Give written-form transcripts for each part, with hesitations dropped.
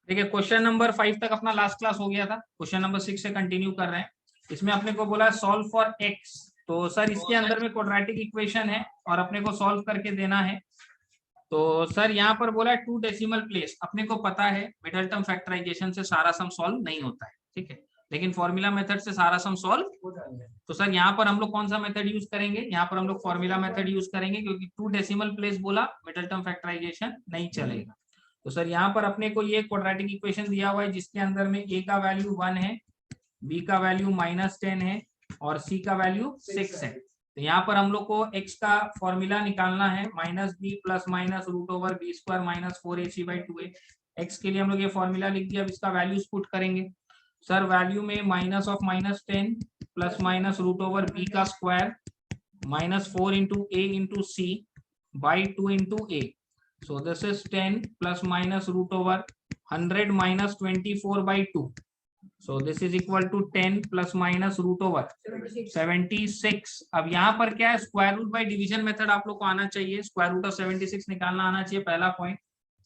देखिए question number 5 तक अपना लास्ट क्लास हो गया था। क्वेश्चन नंबर 6 से कंटिन्यू कर रहे हैं। इसमें अपने को बोला सॉल्व फॉर एक्स। तो सर इसके अंदर में क्वाड्रेटिक इक्वेशन है और अपने को सॉल्व करके देना है। तो सर यहाँ पर बोला 2 डेसिमल प्लेस। अपने को पता है मिडल टर्म फैक्टराइजेशन से सारा सम सॉल्व नहीं होता है, ठीक है, लेकिन फॉर्मूला मेथड से सारा सम सॉल्व हो जाएगा। तो सर यहाँ पर हम लोग कौन सा मेथड यूज करेंगे? यहाँ पर हम लोग फॉर्मूला मेथड यूज करेंगे, क्योंकि 2 डेसिमल प्लेस बोला मिडल टर्म फैक्टराइजेशन नहीं चलेगा। तो सर यहाँ पर अपने को ये क्वाड्रेटिक इक्वेशन दिया हुआ है जिसके अंदर में a का वैल्यू 1 है, b का वैल्यू -10 है और c का वैल्यू 6 है। तो यहाँ पर हम लोग को x का फॉर्मूला निकालना है -b plus minus root over B square minus 4ac/2a। x के लिए हम लोग ये फॉर्मूला लिख दिया। अब इसका वैल्यूज पुट करेंगे। सर वैल्यू में minus of -10 plus minus root over b का square -4 into a into c by 2 into a। So this is 10 plus minus root over 100 minus 24/2. So this is equal to 10 plus minus root over 76। अब यहाँ पर क्या है, square root by division method आप लोग को आना चाहिए। स्क्वायर रूट ऑफ 76 निकालना आना चाहिए, पहला पॉइंट।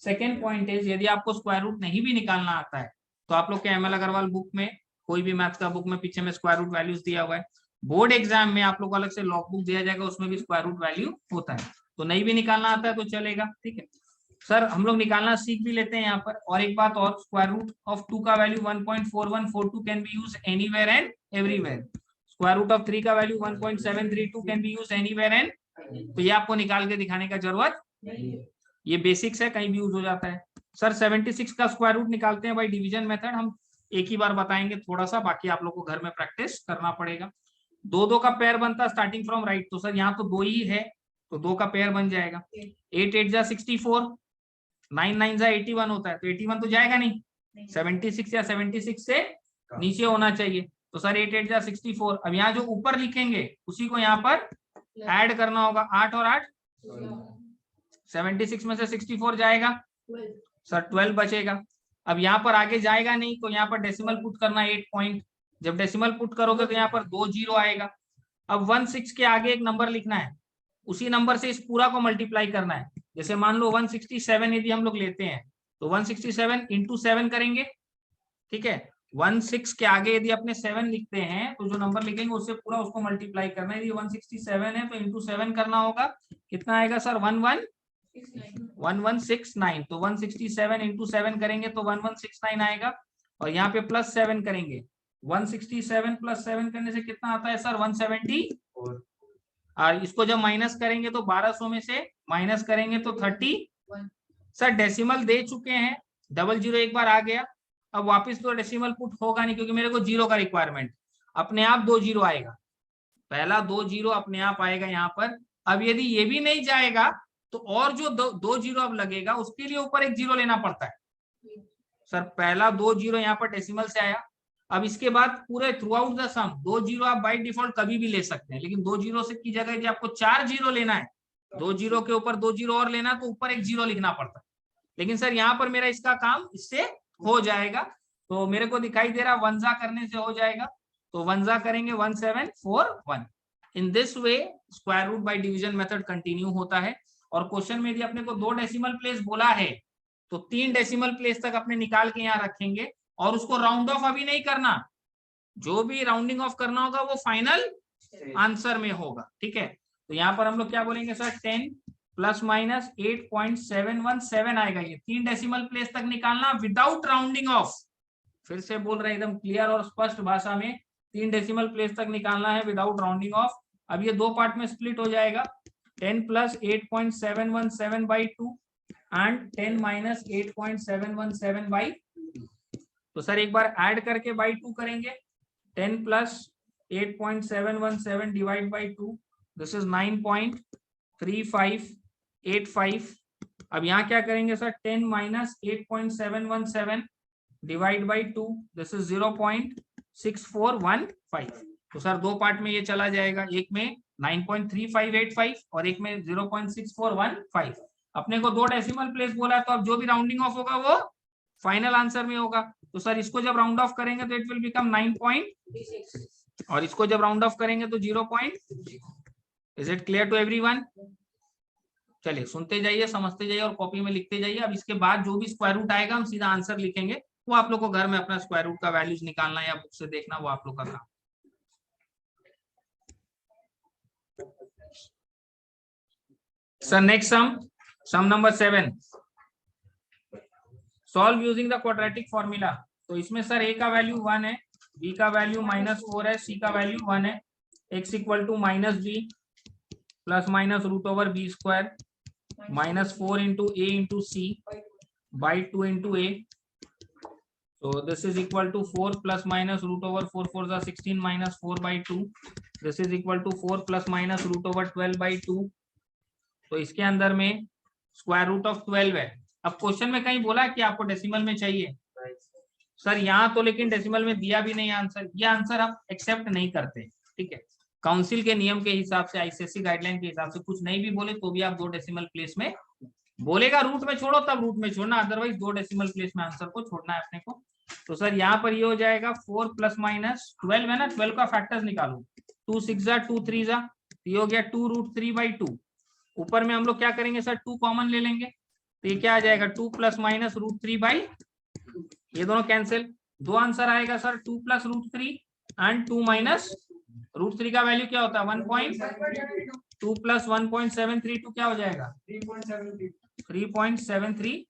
सेकेंड पॉइंट है, यदि आपको स्क्वायर रूट नहीं भी निकालना आता है तो आप लोग के एमएल अग्रवाल बुक में, कोई भी मैथ्स का बुक में पीछे में स्क्वायर रूट वैल्यूज दिया हुआ है। बोर्ड एग्जाम में आप लोग को अलग से लॉग बुक दिया जाएगा, उसमें भी स्क्वायर रूट वैल्यू होता है। तो नहीं भी निकालना आता है तो चलेगा, ठीक है। सर हम लोग निकालना सीख भी लेते हैं यहाँ पर। और एक बात और, स्क्वायर रूट ऑफ 2 का value 1.4142 can be use anywhere and everywhere. Square root of 3 का value 1.732 can be use anywhere and, तो ये आपको निकाल के दिखाने का जरूरत नहीं है, ये बेसिक्स है, कहीं भी यूज हो जाता है। सर 76 का स्क्वायर रूट निकालते हैं बाई डिवीजन मेथड। हम एक ही बार बताएंगे थोड़ा सा, बाकी आप लोग को घर में प्रैक्टिस करना पड़ेगा। 2 का पेयर बनता है स्टार्टिंग फ्रॉम राइट। तो सर यहाँ तो 2 ही है तो 2 का पेयर बन जाएगा। 8 8 जा 64, 9 9 जा 81 होता है, तो 81 तो जाएगा नहीं, 76 या 76 से नीचे होना चाहिए। तो सर 8 8 जा 64। अब यहाँ जो ऊपर लिखेंगे उसी को यहाँ पर ऐड करना होगा। 8 और 8 76 में से 64 जाएगा, सर 12 बचेगा। अब यहाँ पर आगे जाएगा नहीं तो यहाँ पर डेसिमल पुट करना 8 पॉइंट। जब डेसिमल पुट करोगे तो यहाँ पर 2 0 आएगा। अब 16 के आगे एक नंबर लिखना है, उसी नंबर से इस पूरा को मल्टीप्लाई करना है। जैसे मान लो 167 यदि हम लोग लेते हैं तो 167 इंटू 7 करेंगे, ठीक है। 16 के आगे यदि अपने 7 लिखते हैं तो जो नंबर लिखेंगे उससे पूरा उसको मल्टीप्लाई करना है। यदि 167 है तो इंटू 7 करना होगा। कितना आएगा सर? 1169। तो 167 इंटू 7 करेंगे तो 1169 आएगा। और यहाँ पे प्लस 7 करेंगे, 167 प्लस 7 करने से कितना आता है सर? 174। और इसको जब माइनस करेंगे तो 1200 में से माइनस करेंगे तो 30। सर डेसिमल दे चुके हैं, 00 एक बार आ गया। अब वापस तो डेसिमल पुट होगा नहीं क्योंकि मेरे को 0 का रिक्वायरमेंट। अपने आप 2 0 आएगा, पहला 2 0 अपने आप आएगा यहाँ पर। अब यदि ये भी नहीं जाएगा तो और जो 2 0 अब लगेगा उसके लिए ऊपर एक 0 लेना पड़ता है। सर पहला 2 0 यहाँ पर डेसिमल से आया। अब इसके बाद पूरे थ्रू आउट द सम 2 0 आप बाय डिफॉल्ट कभी भी ले सकते हैं, लेकिन 2 0 से की जगह यदि आपको 4 0 लेना है, 2 0 के ऊपर 2 0 और लेना तो ऊपर एक 0 लिखना पड़ता है। लेकिन सर यहाँ पर मेरा इसका काम इससे हो जाएगा। तो मेरे को दिखाई दे रहा 1 जा करने से हो जाएगा, तो 1 जा करेंगे 1741। In this way square root by division method continue होता है। और क्वेश्चन में यदि अपने को 2 डेसिमल प्लेस बोला है तो 3 डेसिमल प्लेस तक अपने निकाल के यहाँ रखेंगे और उसको राउंड ऑफ अभी नहीं करना। जो भी राउंडिंग ऑफ करना होगा वो फाइनल आंसर में होगा, ठीक है। तो यहाँ पर हम लोग क्या बोलेंगे सर? 10 प्लस माइनस 8.717 आएगा। ये 3 डेसिमल प्लेस तक निकालना विदाउट राउंडिंग ऑफ। फिर से बोल रहे हैं एकदम क्लियर और स्पष्ट भाषा में, 3 डेसिमल प्लेस तक निकालना है विदाउट राउंडिंग ऑफ। अब ये 2 पार्ट में स्प्लिट हो जाएगा, 10 प्लस 8.717/2 एंड 10 माइनस 8.717/2। तो सर एक बार ऐड करके बाई 2 करेंगे, 10 plus 8.717 divide by 2, this is 9.3585। अब यहाँ क्या करेंगे sir? 10 minus 8.717 divide by 2, this is 0.6415। तो सर 2 पार्ट में ये चला जाएगा, एक में 9.3585 और एक में 0.6415। अपने को 2 डेसिमल प्लेस बोला है तो अब जो भी राउंडिंग ऑफ होगा वो फाइनल आंसर में होगा। तो सर इसको जब राउंड ऑफ करेंगे तो इट विल बिकम 9.36 और इसको जब राउंड ऑफ करेंगे तो 0. Is it clear to everyone? चलिए सुनते जाइए, समझते जाइए और कॉपी में लिखते जाइए। अब इसके बाद जो भी स्क्वायर रूट आएगा हम सीधा आंसर लिखेंगे, वो आप लोग को घर में अपना स्क्वायर रूट का वैल्यूज निकालना या बुक से देखना, वो आप लोग का काम। Sir next sum number 7, solve using the quadratic formula. तो इसमें सर a का वैल्यू 1 है, b का वैल्यू -4 है, c का वैल्यू 1 है, x equal to -b plus minus root over B square -4 into a into C by 2 into a। So this is equal to 4 plus minus root over 4 4 is 16 minus 4 by 2. This is equal to 4 plus minus root over 12 by 2. तो इसके अंदर में square root of 12 है। अब question में कहीं बोला कि आपको डेसिमल में चाहिए सर, यहाँ तो लेकिन डेसिमल में दिया भी नहीं आंसर, ये आंसर आप एक्सेप्ट नहीं करते, ठीक है। काउंसिल के नियम के हिसाब से, आईसीएससी गाइडलाइन के हिसाब से कुछ नहीं भी बोले तो भी आप 2 डेसिमल प्लेस में बोलेगा, रूट में छोड़ो तब रूट में छोड़ना, अदरवाइज 2 डेसिमल प्लेस में आंसर को छोड़ना है अपने को। तो सर यहाँ पर ये हो जाएगा 4 प्लस माइनस 12 है ना, 12 का फैक्टर्स निकालो, 2 6 2 3 ये हो गया 2 रूट 3 बाई 2। ऊपर में हम लोग क्या करेंगे सर, 2 कॉमन ले लेंगे, तो ये क्या आ जाएगा 2 प्लस माइनस रूट 3 बाई, ये दोनों कैंसिल, 2 आंसर आएगा sir 2 plus root 3 and 2 minus root 3 का वैल्यू क्या होता है 1.2 प्लस 1.732 क्या हो जाएगा 3.73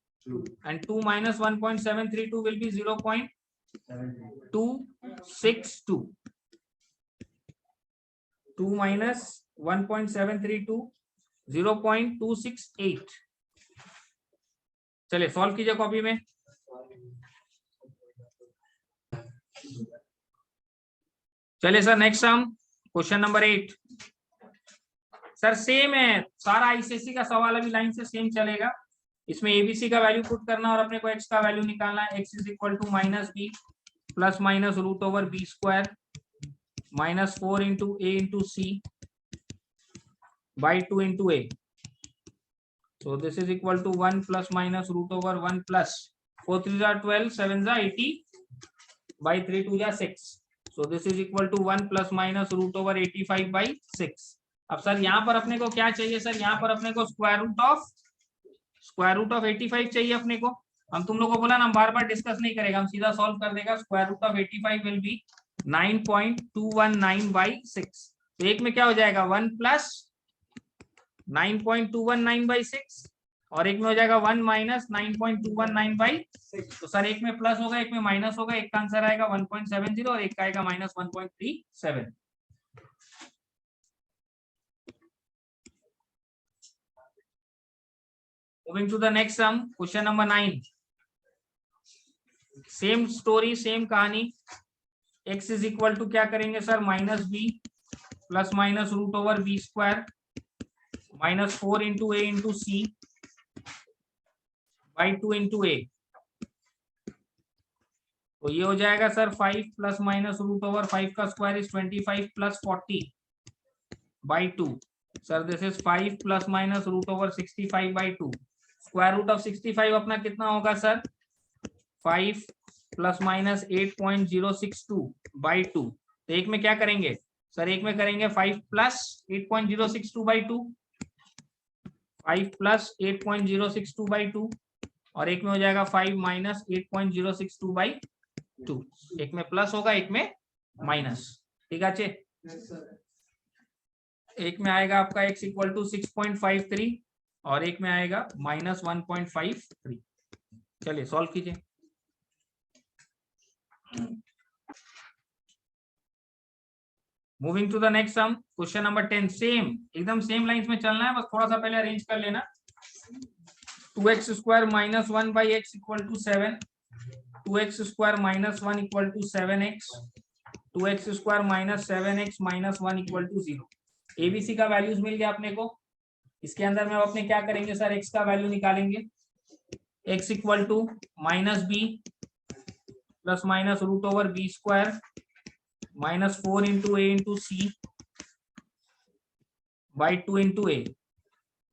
and 2 minus 1.732 will be 0.262. 2 minus 1.732 0.268। चलिए सॉल्व कीजिए कॉपी में। चलिए sir next sum, question number 8। Sir same है सारा, आईसीएससी का सवाल अभी लाइन से सेम चलेगा। इसमें एबीसी का वैल्यू पुट करना और अपने को एक्स का वैल्यू निकालना है। X is equal to -b plus minus root over B square -4 into A into C by 2 into a. So this is equal to 1 plus minus root over 1 plus 4 3 12 7 80 by 3 2 6। So this is equal to 1 plus minus root over 85 by 6। अब sir यहाँ पर अपने को क्या चाहिए sir, यहाँ पर अपने को स्क्वायर रूट ऑफ 85 चाहिए अपने को। हम तुम लोगों को बोला ना, हम बार बार डिस्कस नहीं करेगा, हम सीधा सॉल्व कर देगा। Square root of 85 will be 9.219 by 6। तो एक में क्या हो जाएगा 1 प्लस 9.219 बाई 6 और एक में हो जाएगा 1 माइनस 9.219 बाई 6। तो सर एक में प्लस होगा, एक में माइनस होगा, एक का आंसर आएगा 1.70 और एक का आएगा -1.37। Moving to the next sum, question number 9. Same story, same कहानी। x इज इक्वल टू क्या करेंगे sir -b plus minus root over B square -4 into A into C by 2 into A. तो ये हो जाएगा sir 5 plus minus root over 5 का square is 25 plus 40 by 2। Sir this is 5 plus minus root over 65 by 2। Square root of 65 अपना कितना होगा sir 5 plus minus 8.062 by 2। तो एक में क्या करेंगे सर, एक में करेंगे 5 प्लस 8.062 बाई 2, 5 प्लस 8.062 बाई 2 और एक में हो जाएगा 5 माइनस 8.062 बाई 2। एक में प्लस होगा, एक में माइनस, ठीक है। एक में आएगा आपका x इक्वल टू 6.53 और एक में आएगा -1.53। चलिए सॉल्व कीजिए। Moving to the next sum, question number 10। Same एकदम सेम लाइंस में चलना है, बस थोड़ा सा पहले अरेंज कर लेना। 2x square minus 1 by x equal to 7, 2x square minus 1 equal to 7x, 2x square minus 7x minus 1 equal to 0। ABC का वैल्यूज मिल गया अपने को। इसके अंदर में अपने क्या करेंगे सर, x का वैल्यू निकालेंगे। x equal to -b plus minus root over B square -4 into A into C by 2 into A.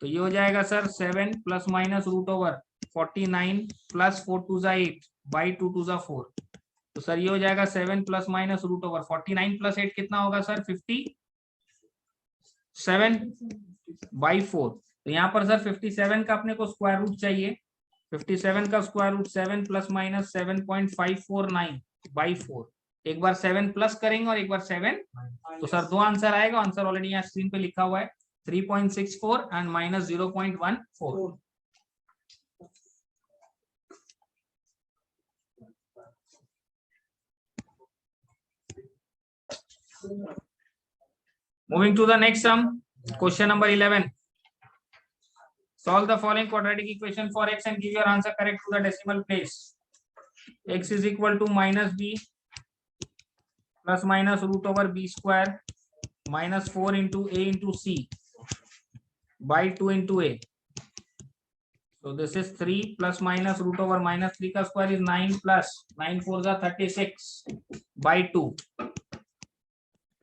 तो ये हो जाएगा sir 7 plus minus root over 49 plus 4 2 8 by 2 2 4। तो सर ये हो जाएगा 7 plus minus root over 49 plus 8 कितना होगा सर 57 बाई 4। तो यहाँ पर सर 57 का अपने को स्क्वायर रूट चाहिए। 57 का square root 7 plus minus 7.549 by 4। एक बार 7 प्लस करेंगे और एक बार 7, तो सर दो आंसर आएगा। आंसर ऑलरेडी यहाँ स्क्रीन पे लिखा हुआ है 3.64 and minus 0.14। Moving to the next sum, question number 11. Solve the following quadratic equation for x and give your answer correct to the decimal place. X is equal to minus b plus minus root over b square minus 4 into a into c by 2 into a. So this is 3 plus minus root over minus 3 का square is 9 plus 9 4 is 36 by 2.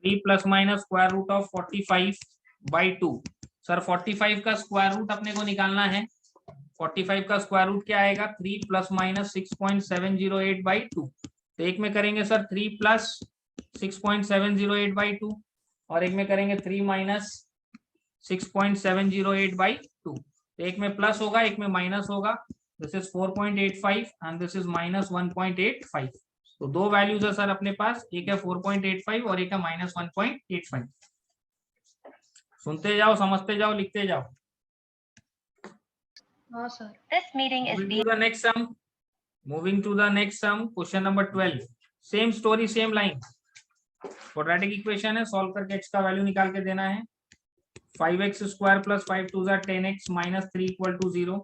3 plus minus square root of 45 by 2. Sir 45 का square root अपने को निकालना है। 45 का square root क्या आएगा 3 plus minus 6.708 by 2। तो एक में करेंगे सर 3 प्लस 6.708 by 2 और एक में करेंगे 3 माइनस 6.708 by 2। तो एक में प्लस होगा एक में माइनस होगा। This is 4.85 and this is minus 1.85। तो दो वैल्यूज है सर अपने पास, एक है 4.85 और एक है माइनस 1.85। सुनते जाओ, समझते जाओ, लिखते जाओ। हाँ sir. This meeting is Moving to the next sum. Moving to the next sum, question number 12. Same story, same line. Quadratic equation है, सॉल्व करके x का वैल्यू निकाल के देना है। 5x square plus 5 2 10x minus 3 equal to 0।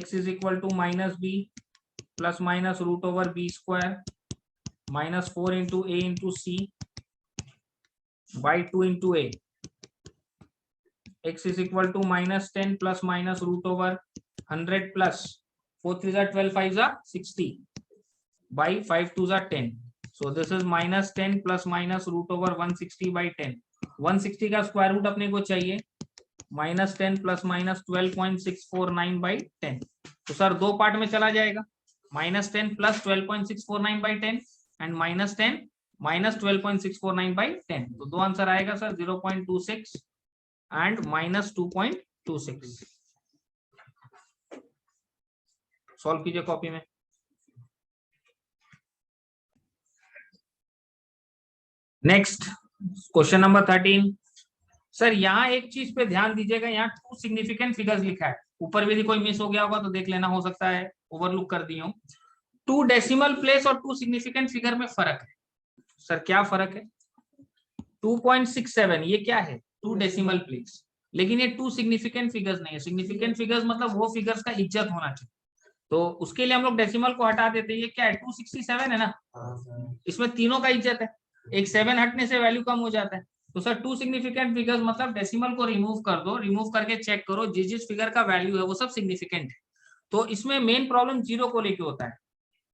x is equal to minus b plus minus root over b square minus 4 into a into C by 2 into a। x is equal to minus 10 plus minus root over 100 plus 4 3s are 12 5s are 60 by 5 2s are 10. So this is minus 10 plus minus root over 160 by 10. 160 का square root अपने को चाहिए। minus 10 plus minus 12.649 by 10. तो sir दो part में चला जाएगा, minus 10 plus 12.649 by 10 and minus 10 minus 12.649 by 10. तो दो आंसर आएगा सर 0.26 and minus 2.26। सॉल्व कीजिए कॉपी में। Next question number 13। सर यहाँ एक चीज पे ध्यान दीजिएगा, यहाँ टू सिग्निफिकेंट फिगर्स लिखा है। ऊपर भी कोई मिस हो गया होगा तो देख लेना, हो सकता है ओवरलुक कर दी हो। टू डेसिमल प्लेस और टू सिग्निफिकेंट फिगर में फर्क है। सर क्या फर्क है? 2.67 ये क्या है? टू डेसिमल प्लेस, लेकिन ये टू सिग्निफिकेंट फिगर्स नहीं है। सिग्निफिकेंट फिगर्स मतलब वो फिगर्स का इज्जत होना चाहिए, तो उसके लिए हम लोग डेसिमल को हटा देते हैं। ये क्या है? 267 है ना, इसमें तीनों का इज्जत है, एक 7 हटने से वैल्यू कम हो जाता है। तो सर टू सिग्निफिकेंट फिगर्स मतलब डेसिमल को रिमूव कर दो, रिमूव करके चेक करो जिस फिगर का वैल्यू है वो सब सिग्निफिकेंट है। तो इसमें मेन प्रॉब्लम जीरो को लेके होता है।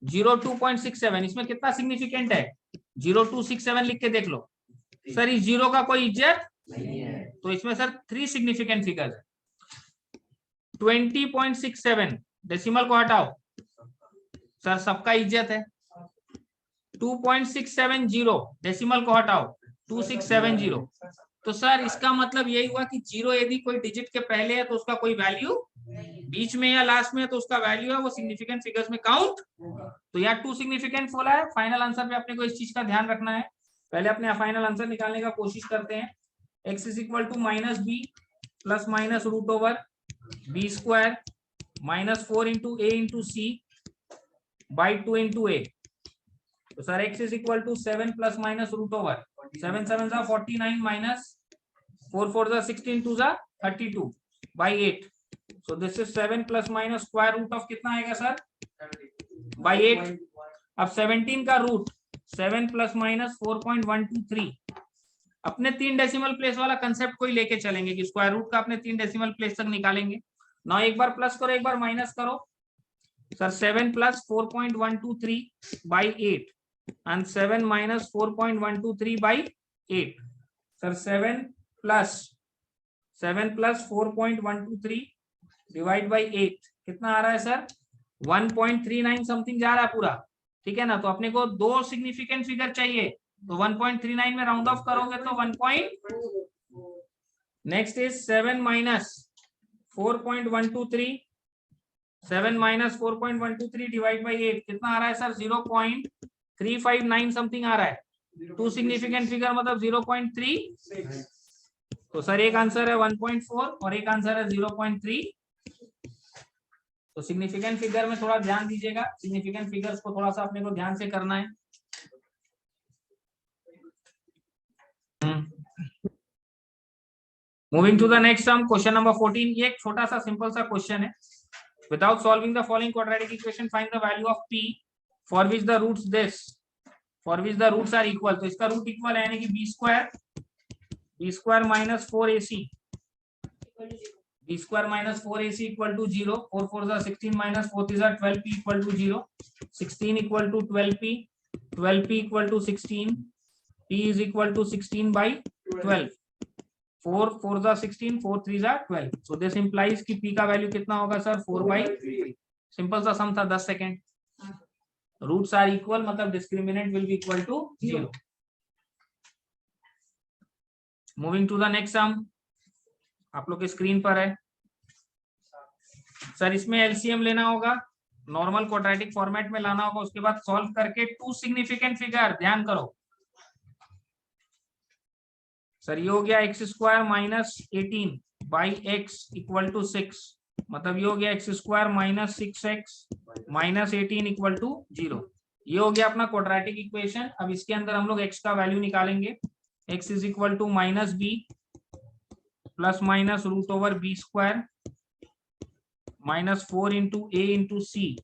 0.267 इसमें कितना सिग्निफिकेंट है? 0.267 लिख के देख लो। सर इस जीरो का कोई इज्जत नहीं है, तो इसमें सर 3 सिग्निफिकेंट फिगर्स है। 20.67 डेसिमल को हटाओ, सर सबका इज्जत है। 2.670 डेसिमल को हटाओ, 2670। तो सर इसका मतलब यही हुआ कि जीरो यदि कोई डिजिट के पहले है तो उसका कोई वैल्यू, बीच में या लास्ट में है तो उसका वैल्यू है वो सिग्निफिकेंट फिगर्स में काउंट। तो यहाँ टू सिग्निफिकेंट बोला है। फाइनल आंसर पे अपने को इस चीज का ध्यान रखना है। पहले अपने फाइनल आंसर निकालने का कोशिश करते हैं। x is equal to minus B plus minus root over B square minus 4 into A into C by 2 into A. तो sir x is equal to 7 plus minus root over 7 7 जा 49 minus 4 4 जा 16 2 जा 32 by 8। So this is 7 plus minus square root of कितना आएगा sir? By 8। अब 17 का root 7 plus minus 4.123। अपने 3 decimal place वाला कंसेप्ट कोई लेके चलेंगे कि स्क्वायर रूट का अपने 3 डेसिमल प्लेस तक निकालेंगे। ना एक बार प्लस करो एक बार माइनस करो। Sir 7 plus 4.123 by 8 and 7 minus 4.123 by 8। Sir 7 plus 4.123 divide by 8 कितना आ रहा है सर? 1.39 समथिंग जा रहा है पूरा, ठीक है ना। तो अपने को दो सिग्निफिकेंट फिगर चाहिए, तो 1.39 में राउंड ऑफ करोगे तो 1. Next is 7 minus 4.123, 7 minus 4.123 divide by 8 कितना आ रहा है सर? 0.359 समथिंग आ रहा है। टू सिग्निफिकेंट फिगर मतलब 0.3। तो सर एक आंसर है 1.4 और एक आंसर है 0.3। तो सिग्निफिकेंट फिगर में थोड़ा ध्यान दीजिएगा, सिग्निफिकेंट फिगर्स को थोड़ा सा अपने को ध्यान से करना है। Moving to the next sum, question number 14। ये एक छोटा सा सिंपल सा क्वेश्चन है। Without solving the following quadratic equation find the value of p for which the roots are equal. तो इसका रूट इक्वल है यानी कि b square minus 4ac equal to 0। 4 4 16 minus 4 3 12p equal to 0। 16 equal to 12p, 12p equal to 16, p is equal to 16 by 12। 4 4 16, 4 3 12। So this implies कि p का value कितना होगा sir? 4/3। Simple सा सम था, 10 second. Roots are equal मतलब discriminant will be equal to 0। Moving to the next sum, आप लोग के स्क्रीन पर है सर। इसमें एलसीएम लेना होगा, नॉर्मल क्वाड्रेटिक फॉर्मेट में लाना होगा, उसके बाद सॉल्व करके टू सिग्निफिकेंट फिगर, ध्यान करो सर। ये हो गया x square minus 18 by x equal to 6, मतलब ये हो गया x square minus 6x minus 18 equal to 0। ये हो गया अपना क्वाड्रेटिक इक्वेशन। अब इसके अंदर हम लोग x का वैल्यू निकालेंगे। x is equal to minus B plus minus root over B square minus 4 into A into C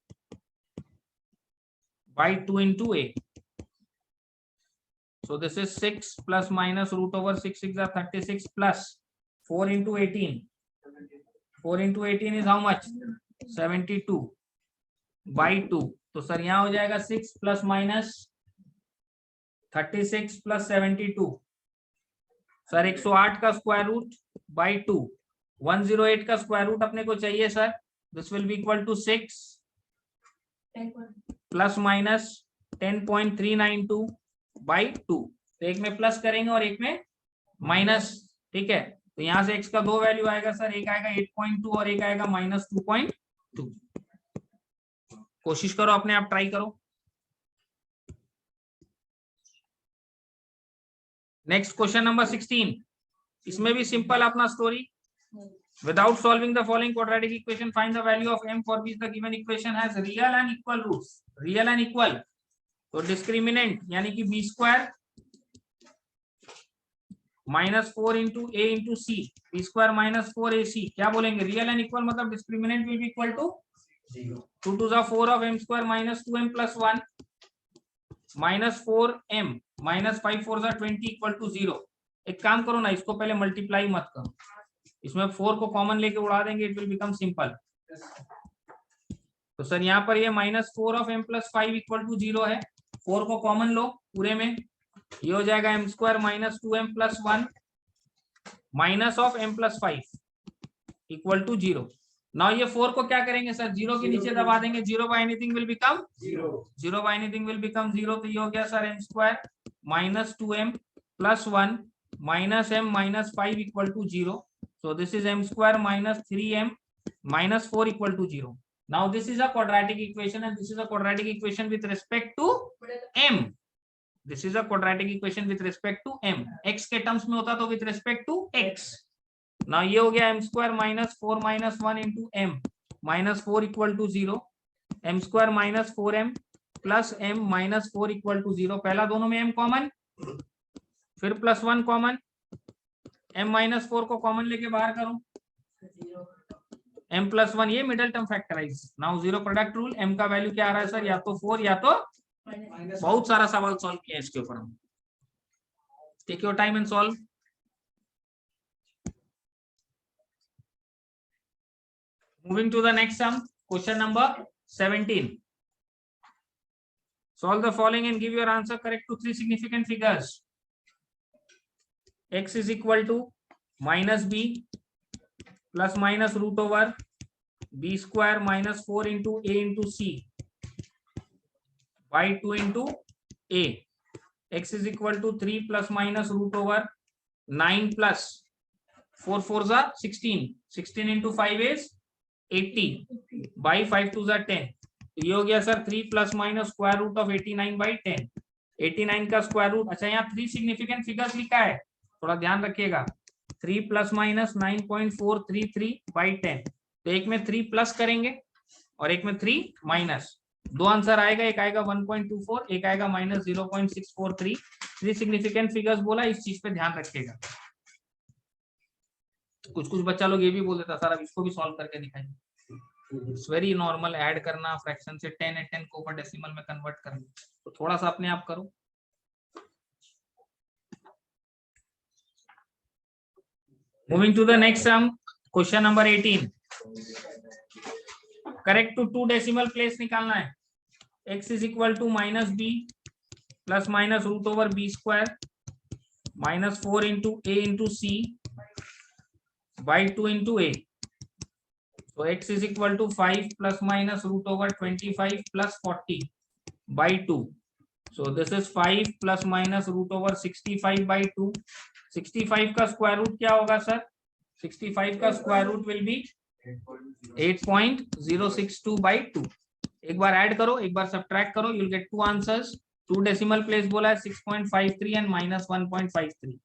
by 2 into a. So this is 6 plus minus root over 6 6 are 36 plus 4 into 18. 4 into 18 is how much? 72 by 2. तो sir यहाँ हो जाएगा 6 plus minus 36 plus 72। Sir 108 का square root by 2। 108 का square root अपने को चाहिए sir. This will be equal to 6 plus minus 10.392 by 2। तो एक में प्लस करेंगे और एक में माइनस, ठीक है। तो यहां से x का दो वैल्यू आएगा सर, एक आएगा 8.2 और एक आएगा माइनस 2.2। कोशिश करो, अपने आप ट्राई करो। Next question number 16। इसमें भी सिंपल अपना story. Without solving the following quadratic equation find the value of m for which the given equation has real and equal roots. Real and equal, तो discriminant यानी कि b square minus 4 into ए into c, b square minus 4ac। क्या बोलेंगे? Real and equal मतलब discriminant will be equal to 2 to the 4 of m square minus 2m plus 1 minus 4m minus 5 4 20 equal to 0। एक काम करो ना, इसको पहले multiply मत करो, इसमें 4 को कॉमन लेके उड़ा देंगे, इट विल बिकम सिंपल। तो सर यहाँ पर ये minus 4 of m plus 5 equal to 0 है। 4 को कॉमन लो पूरे में, ये हो जाएगा m square minus 2m plus 1 minus of m plus 5 equal to 0। Now ये 4 को क्या करेंगे सर? 0 के नीचे दबा देंगे। 0 by anything will become 0 by anything will become 0। तो ये हो गया sir m square minus 2m plus 1 minus m minus 5 equal to 0। So this is m square minus 3m minus 4 equal to 0। Now this is a quadratic equation and this is a quadratic equation with respect to m. This is a quadratic equation with respect to m. x के terms में होता तो with respect to x. Now ये हो गया m square minus 4 minus 1 into m minus 4 equal to 0. m square minus 4m plus m minus 4 equal to 0. पहला दोनों में m कॉमन, फिर प्लस 1 कॉमन, m minus 4 को कॉमन लेके बाहर करो, m प्लस 1, ये middle term factorise. Now zero product rule, m का वैल्यू क्या आ रहा है सर? या तो 4 या तो बहुत सारा सवाल सॉल्व किया इसके ऊपर हम। Take your time and solve. Moving to the next sum, question number 17। Solve the following and give your answer correct to three significant figures. X is equal to minus b plus minus root over b square minus 4 into a into c by 2 into a. X is equal to 3 plus minus root over 9 plus 4 4 16 16 into 5 is 80 by 5 to the 10. तो ये हो गया sir 3 plus minus square root of 89 by 10. 89 का square root, अच्छा यहाँ 3 significant figures लिखा है, थोड़ा ध्यान रखिएगा. 3 प्लस माइनस 9.433 बाई 10. तो एक में 3 प्लस करेंगे और एक में 3 माइनस. दो आंसर आएगा, एक आएगा 1.24, एक आएगा माइनस 0.643. 3 सिग्निफिकेंट फिगर्स बोला, इस चीज पे ध्यान रखिएगा. कुछ कुछ बच्चा लोग ये भी बोल देता सर अब इसको भी सॉल्व करके दिखाइए. इट्स वेरी नॉर्मल, ऐड करना, फ्रैक्शन से 10 10 को ऊपर डेसिमल में कन्वर्ट करना, तो थोड़ा सा अपने आप करो. Moving to the next sum, question number 18. Correct to 2 decimal place निकालना है. x is equal to minus B plus minus root over B square minus 4 into A into C by 2 into a. So x is equal to 5 plus minus root over 25 plus 40 by 2. So this is 5 plus minus root over 65 by 2. 65 का square root क्या होगा sir? 65 का square root will be 8.062 by 2. एक बार add करो, एक बार subtract करो, you'll get two answers. 2 decimal place बोला है 6.53 and minus 1.53.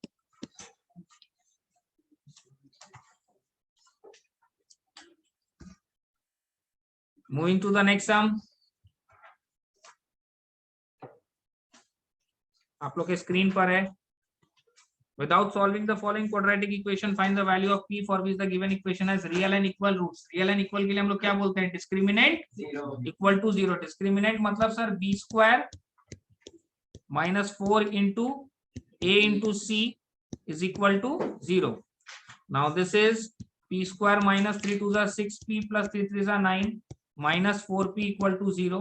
Moving to the next sum. आप लोग के स्क्रीन पर है. Without solving the following quadratic equation, find the value of p for which the given equation has real and equal roots. Real and equal के लिए हम लोग क्या बोलते हैं? Discriminant equal to 0. Discriminant मतलब sir b square minus 4 into a into c is equal to 0. Now this is p square minus 3 to the 6p plus 3 3 is 9. Minus 4p equal to 0,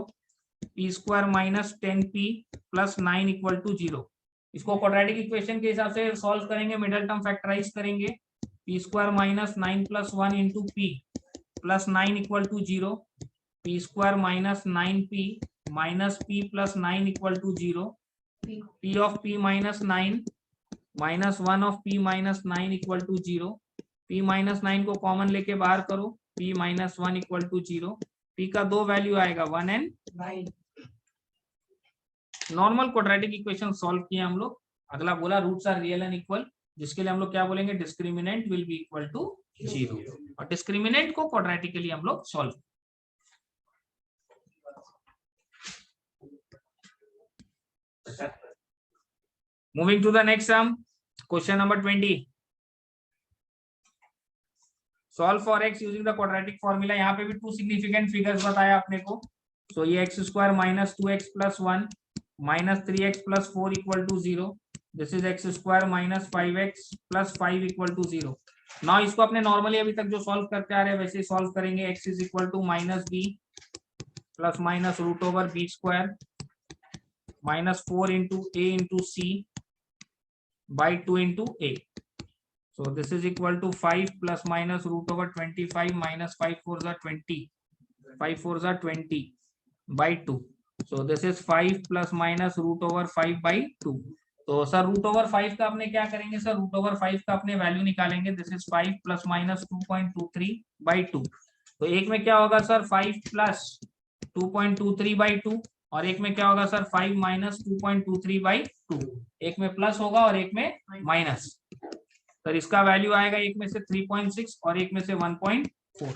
p square minus 10p plus 9 equal to 0. इसको quadratic equation के हिसाब से solve करेंगे, middle term factorise करेंगे. p square minus 9 plus 1 into p plus 9 equal to 0, p square minus 9p minus p plus 9 equal to 0, p of p minus 9 minus 1 of p minus 9 equal to 0. p minus 9 को common लेके बाहर करो, p minus 1 equal to 0. p का दो value आएगा 1 and 9. Normal quadratic equation solve किए हम लोग. अगला बोला roots are real and equal, जिसके लिए हम लोग क्या बोलेंगे? Discriminant will be equal to 0. और डिस्क्रिमिनेंट को क्वाड्रेटिकली हम लोग solve. Moving to the next sum, question number 20. Solve for x using the quadratic formula. यहाँ पे भी 2 सिग्निफिकेंट फिगर्स बताया आपने को. सो ये x square minus 2x plus 1 minus 3x plus 4 equal to 0. This is x square minus 5x plus 5 equal to 0. Now इसको अपने normally अभी तक जो सॉल्व करते आ रहे हैं वैसे ही सॉल्व करेंगे. x is equal to minus b plus minus root over b square minus 4 into a into c by 2 into a. So this is equal to 5 plus minus root over 25 minus 5 4s are 20. 5 4s are 20 by 2. So this is 5 plus minus root over 5 by 2. तो sir root over 5 का अपने क्या करेंगे sir? Root over 5 का अपने value निकालेंगे. This is 5 plus minus 2.23 by 2. तो एक में क्या होगा सर? 5 प्लस 2.23 by 2 और एक में क्या होगा सर? 5 minus 2.23 by 2. एक में प्लस होगा और एक में माइनस. सर इसका वैल्यू आएगा एक में से 3.6 और एक में से 1.4.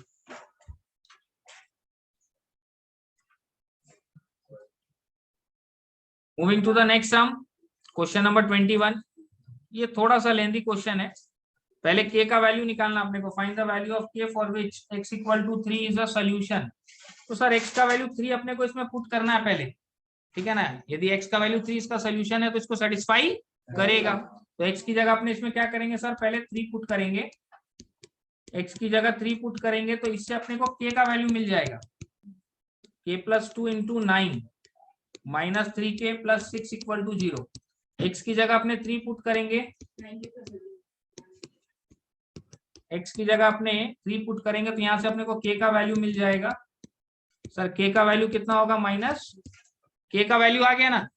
Moving to the next sum, question number 21. ये थोड़ा सा लेंथी क्वेश्चन है. पहले k का वैल्यू निकालना अपने को. Find the value of k for which x equal to 3 is a solution. तो सर x का वैल्यू 3 अपने को इसमें पुट करना है पहले, ठीक है ना. यदि x का वैल्यू 3 इसका सॉल्यूशन है तो इसको सेटिस्फाई करेगा. तो x की जगह अपने इसमें क्या करेंगे सर? पहले 3 पुट करेंगे. x की जगह 3 पुट करेंगे तो इससे अपने को k का वैल्यू मिल जाएगा. k plus 2 into 9 minus 3k plus 6 equal to 0. x की जगह अपने 3 पुट करेंगे. x की जगह अपने 3 पुट करेंगे तो यहाँ से अपने को k का वैल्यू मिल जाएगा. सर k का वैल्यू कितना होगा? माइनस k का वैल्यू आ गया ना.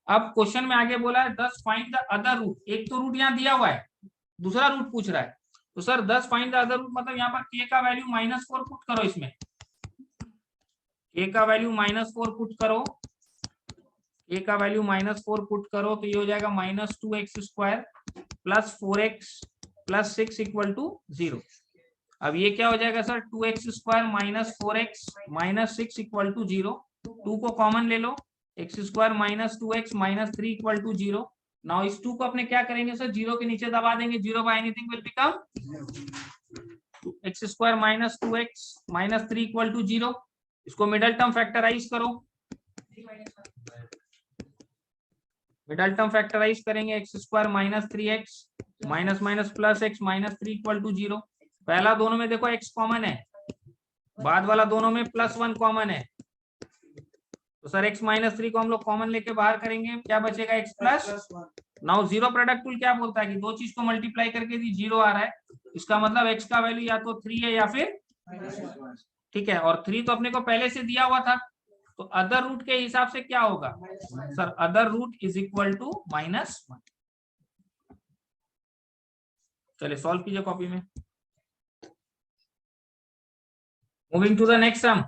अब क्वेश्चन में आगे बोला है 10 फाइंड द अदर रूट. एक तो रूट यहाँ दिया हुआ है, दूसरा रूट पूछ रहा है. तो sir 10 find the other root, मतलब यहाँ पर k का वैल्यू -4 पुट करो, इसमें k का वैल्यू -4 पुट करो, k का वैल्यू -4 पुट करो, तो ये हो जाएगा -2x² plus 4x plus 6 equal to 0। अब ये क्या हो जाएगा sir, 2x² minus 4x minus 6 equal to 0। 2 को कॉमन ले लो, x² minus 2x minus 3 equal to 0। Now इस 2 को अपने क्या करेंगे सर, 0 के नीचे दबा देंगे, 0 by anything will become x² minus 2x minus 3 equal to 0। इसको मिडल टर्म फैक्टराइज करो, मिडल टर्म फैक्टराइज करेंगे, x² minus 3x minus minus plus x minus 3 equal to 0। पहला दोनों में देखो x कॉमन है, बाद वाला दोनों में +1 कॉमन है, तो सर x माइनस 3 को हम लोग कॉमन लेके बाहर करेंगे, क्या बचेगा x plus. Now zero product rule क्या बोलता है कि दो चीज को मल्टीप्लाई करके दी 0 आ रहा है, इसका मतलब x का वैल्यू या तो 3 है या फिर, ठीक है, और 3 तो अपने को पहले से दिया हुआ था, तो अदर रूट के हिसाब से क्या होगा sir, other root is equal to -1। चलिए सॉल्व कीजिए कॉपी में। Moving to the next sum,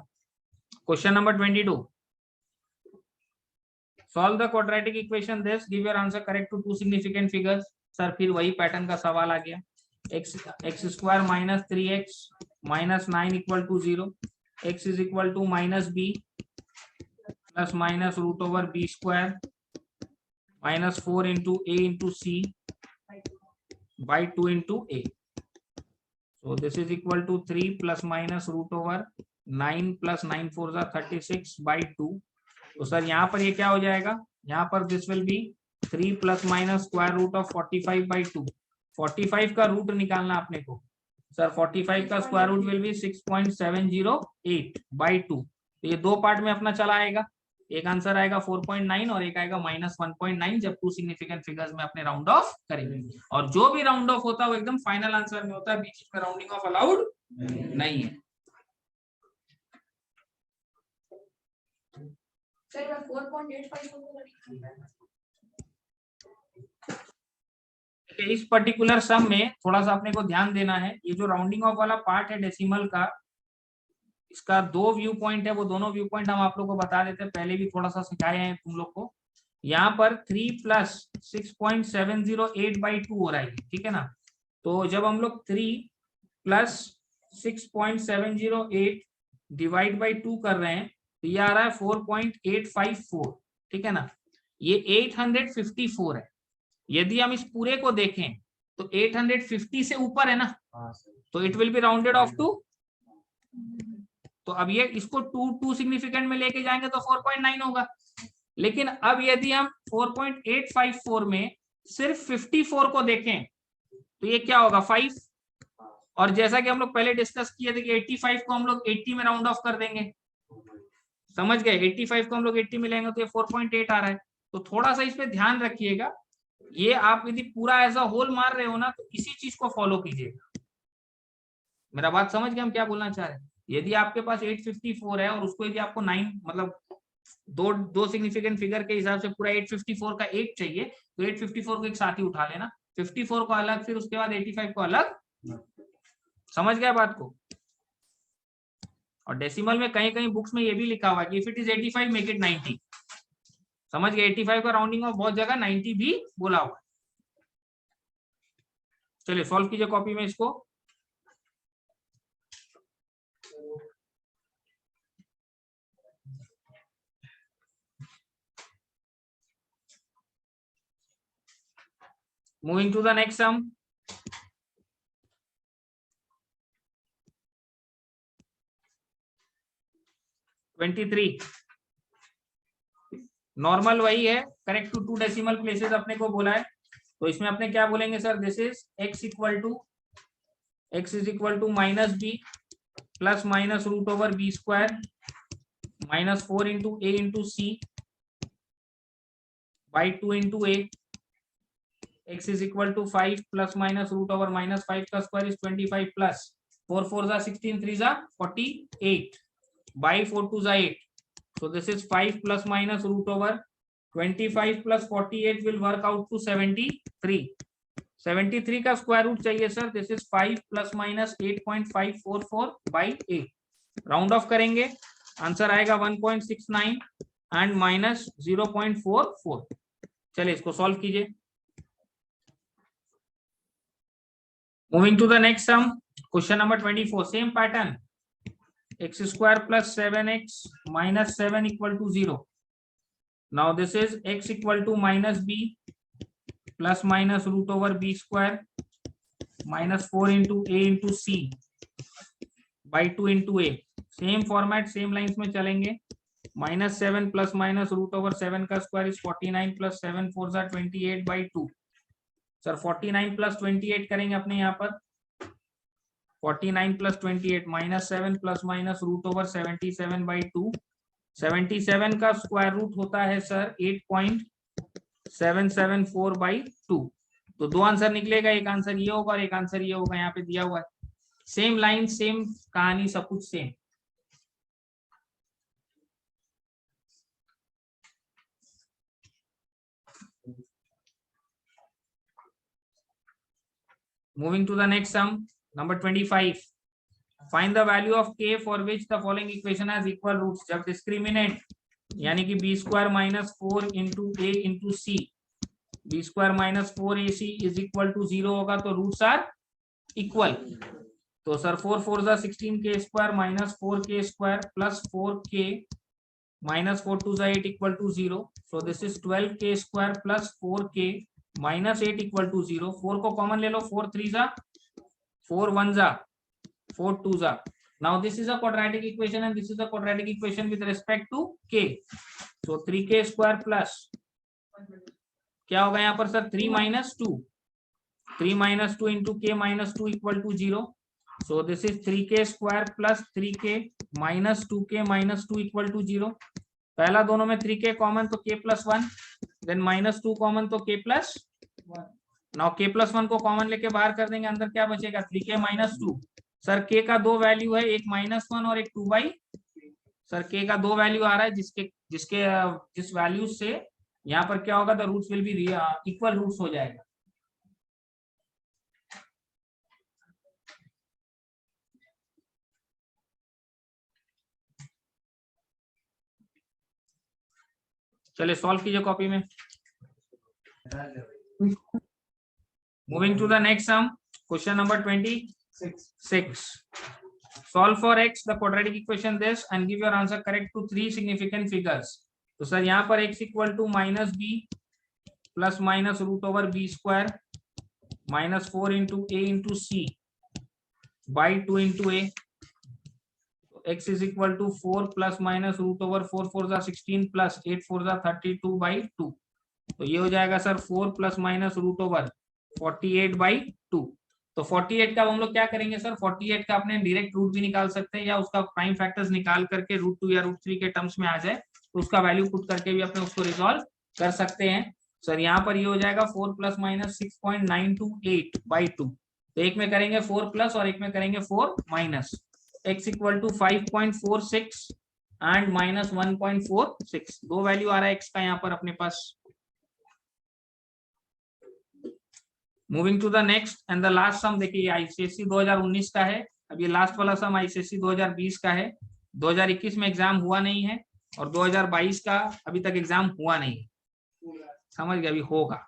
question number 22। Solve the quadratic equation this, give your answer correct to two significant figures। Sir फिर वही पैटर्न का सवाल आ गया, x² minus 3x minus 9 equal to 0, x is equal to -b plus minus √b² minus 4 into a into c by 2 into a। So this is equal to 3 plus minus √9 plus 9 4 36 by 2। तो sir यहाँ पर ये क्या हो जाएगा, यहाँ पर this will be 3 plus minus square root of 45 by 2। 45 का रूट निकालना अपने को, सर 45 का square root will be 6.708 by 2। तो ये दो पार्ट में अपना चला आएगा, एक आंसर आएगा 4.9 और एक आएगा -1.9, जब टू सिग्निफिकेंट फिगर्स में अपने राउंड ऑफ करेंगे। और जो भी राउंड ऑफ होता है वो एकदम फाइनल आंसर में होता है, बीच में राउंडिंग ऑफ अलाउड नहीं है। इस पर्टिकुलर सम में थोड़ा सा अपने को ध्यान देना है, ये जो राउंडिंग ऑफ वाला पार्ट है डेसिमल का, इसका दो व्यू पॉइंट है, वो दोनों व्यू पॉइंट हम आप लोग को बता देते हैं, पहले भी थोड़ा सा सिखाए हैं तुम लोग को। यहाँ पर 3 प्लस 6.708 बाई 2 हो रहा है, ठीक है ना। तो जब हम लोग 3 प्लस 6.708 डिवाइड बाई 2 कर रहे हैं, तो ये आ रहा है 4.854, ठीक है ना। ये 854 है, यदि हम इस पूरे को देखें तो 850 से ऊपर है ना, तो it will be rounded off to. तो अब ये इसको 2 सिग्निफिकेंट में लेके जाएंगे तो 4.9 होगा, लेकिन अब यदि हम 4.854 में सिर्फ 54 को देखें तो ये क्या होगा 5। और जैसा कि हम लोग पहले डिस्कस किए थे कि 85 को हम लोग 80 में राउंड ऑफ कर देंगे, समझ गए, 85 को हम लोग 80 में लेंगे तो ये 4.8 आ रहा है। तो थोड़ा सा इस पे ध्यान रखिएगा, ये आप यदि पूरा एज अ होल मार रहे हो ना तो इसी चीज को फॉलो कीजिएगा। मेरा बात समझ गए हम क्या बोलना चाह रहे हैं। यदि आपके पास 854 है और उसको यदि आपको 9 मतलब दो सिग्निफिकेंट फिगर के हिसाब से पूरा 854 का 8 चाहिए, तो 854 को एक साथ ही उठा लेना, 54 को अलग, फिर उसके बाद 85 को अलग। समझ गया बात को। और डेसिमल में कहीं कहीं बुक्स में ये भी लिखा हुआ है कि if it is 85 make it 90। समझ गए, 85 का राउंडिंग ऑफ बहुत जगह 90 भी बोला हुआ है। चलिए सॉल्व कीजिए कॉपी में इसको। Moving to the next sum, normal वही है, करेक्ट टू 2 डेसिमल प्लेसेस अपने को बोला है। तो इसमें अपने क्या बोलेंगे sir, this is x equal to -b plus minus √b² minus 4 into a into c by 2 into a। x is equal to 5 plus minus √-5 का स्क्वायर इज 25 प्लस 4 4 जा 16 3 जा 48 बाई 4 2 जा 8। So this is 5 plus minus √25 plus 48 will work out to 73. 73 का square root चाहिए sir, this is 5 + -8.544 by 8, round off करेंगे, answer आएगा 1.69 and -0.44। चलिए इसको सॉल्व कीजिए। Moving to the next sum, question number 24, same pattern, x² + 7x - 7 = 0। Now this is x = -b + -√b² -4 × a × c by 2 × a। Same format same lines में चलेंगे। -7 + -√7 का square is 49 + 7 4 = 28 by 2। Sir 49 + 28 करेंगे अपने यहाँ पर, 49 + 28 -7 ± √77 by 2। 77 का square root होता है सर 8.774 by 2। तो दो आंसर निकलेगा, एक आंसर ये होगा और एक आंसर ये होगा, यहाँ पे दिया हुआ है। सेम लाइन सेम कहानी, सब कुछ same. Moving to the next sum, number 25. Find the value of k for which the following equation has equal roots। जब discriminant यानी कि b² - 4 × a × c, b² - 4ac is equal to 0 होगा तो roots are equal. तो sir 4 4 = 16k² - 4k² + 4k -4 2 = 8 = 0। So this is 12k² + 4k -8 = 0। 4 को common ले लो, 4 3 = 4 1 = 4 2 = now this is a quadratic equation and this is a quadratic equation with respect to k। so 3k² plus क्या होगा यहाँ पर sir 3 - 2, 3 - 2 into k - 2 = 0। so this is 3k² plus 3k minus 2k minus 2 = 0। पहला दोनों में 3k common तो k + 1, then -2 common तो k + 1। Now k + 1 को कॉमन लेके बाहर कर देंगे, अंदर क्या बचेगा 3k - 2। सर k का दो वैल्यू है, एक -1 और एक 2/। सर k का दो वैल्यू आ रहा है, जिस वैल्यू से यहाँ पर क्या होगा, the roots will be equal roots हो जाएगा। चलिए सॉल्व कीजिए कॉपी में। Moving to the next sum, question number 26। Solve for x the quadratic equation this and give your answer correct to 3 significant figures। तो सर यहाँ पर x = -b + -√b² -4 × a × c by 2 × a। x is equal to 4 + -√4 4 = 16 plus 8 4 = 32 by 2। तो ये हो जाएगा sir 4 + -√48 by 2। तो 48 का हम लोग क्या करेंगे सर, 48 का अपने डायरेक्ट रूट भी निकाल सकते हैं या उसका प्राइम फैक्टर्स निकाल करके √2 या √3 के टर्म्स में आ जाए तो उसका वैल्यू पुट करके भी अपने उसको रिजॉल्व कर सकते हैं। सर यहाँ पर ये हो जाएगा 4 + -6.928 by 2। तो एक में करेंगे 4+ और एक में करेंगे 4-। x = 5.46 एंड -1.46, दो वैल्यू आ रहा है x का यहाँ पर अपने पास। Moving to the next and the last sum, देखिए आईसीएससी 2019 का है, अब ये लास्ट वाला सम आईसीएससी 2020 का है। 2021 में एग्जाम हुआ नहीं है और 2022 का अभी तक एग्जाम हुआ नहीं है, समझ गए, अभी होगा।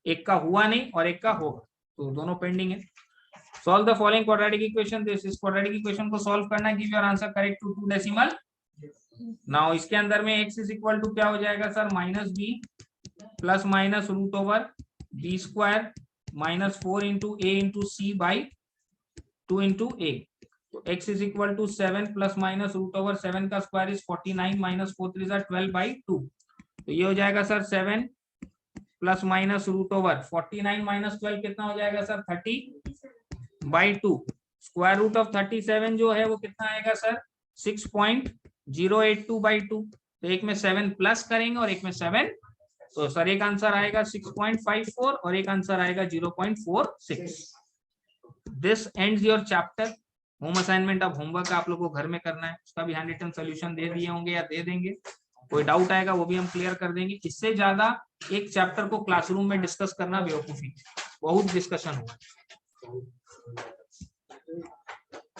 एक का हुआ नहीं और एक का होगा, तो दोनों पेंडिंग है। Solve the following quadratic equation. This इस क्वाड्रेटिक इक्वेशन को सॉल्व करना है, give your answer correct to 2 decimal. Now इसके अंदर में x = क्या हो जाएगा sir, -b + -√b² -4 × a × c by 2 × a। तो x is equal to 7 + -√7 का स्क्वायर इज 49 -4 3 = 12 by 2। तो ये हो जाएगा सर 7 + -√49 - 12 कितना हो जाएगा sir 30 by 2। Square root of 37 जो है वो कितना आएगा सर 6.082 by 2। तो एक में 7 प्लस करेंगे और एक में 7, तो सर एक आंसर आएगा 6.54 और एक आंसर आएगा 0.46। This ends your chapter. Home assignment अब होमवर्क आप लोगों को घर में करना है, उसका भी हैंड रिटन सोल्यूशन दे दिए होंगे या दे देंगे। कोई डाउट आएगा वो भी हम क्लियर कर देंगे। इससे ज्यादा एक चैप्टर को क्लासरूम में डिस्कस करना बेवकूफी। बहुत डिस्कशन हुआ है।